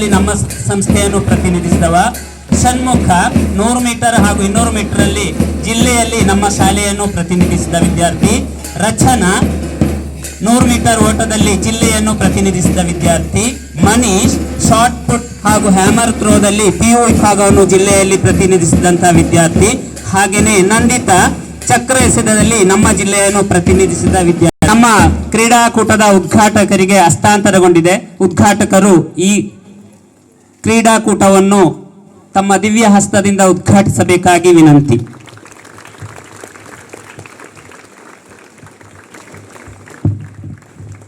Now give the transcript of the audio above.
ಓಟದಲ್ಲಿ ನಮ್ಮ ಸಂಸ್ಥೆಯನ್ನು ಪ್ರತಿನಿಧಿಸಿದವ. ಷಣ್ಮುಖ 100 ಮೀಟರ್ ಹಾಗೂ 200 ಮೀಟರ್ ಅಲ್ಲಿ ಜಿಲ್ಲೆಯಲ್ಲಿ ನಮ್ಮ ಶಾಲೆಯನ್ನು ಪ್ರತಿನಿಧಿಸಿದ ವಿದ್ಯಾರ್ಥಿ. ರಚನಾ 100 ಮೀಟರ್ ಓಟದಲ್ಲಿ ಜಿಲ್ಲೆಯನ್ನು ಪ್ರತಿನಿಧಿಸಿದ ವಿದ್ಯಾರ್ಥಿ. ಮನೀಶ್ ಶಾರ್ಟ್ ಪುಟ್ ಹಾಗೂ ಹ್ಯಾಮರ್ ಥ್ರೋದಲ್ಲಿ PU ವಿಭಾಗವನ್ನು ಜಿಲ್ಲೆಯಲ್ಲಿ ಪ್ರತಿನಿಧಿಸಿದಂತಹ ವಿದ್ಯಾರ್ಥಿ. ಹಾಗೆಯೇ ನಂದಿತಾ ಚಕ್ರ ಎಸೆತದಲ್ಲಿ ನಮ್ಮ ಜಿಲ್ಲೆಯನ್ನು ಪ್ರತಿನಿಧಿಸಿದ ವಿದ್ಯಾರ್ಥಿ. ನಮ್ಮ ಕ್ರೀಡಾಕೂಟದ ಉದ್ಘಾಟಕರಿಗೆ ಹಸ್ತಾಂತರಗೊಂಡಿದೆ. ಉದ್ಘಾಟಕರು ಈ ಕ್ರೀಡಾಕೂಟವನ್ನು ತಮ್ಮ ದಿವ್ಯ ಹಸ್ತದಿಂದ ಉದ್ಘಾಟಿಸಬೇಕಾಗಿ ವಿನಂತಿ.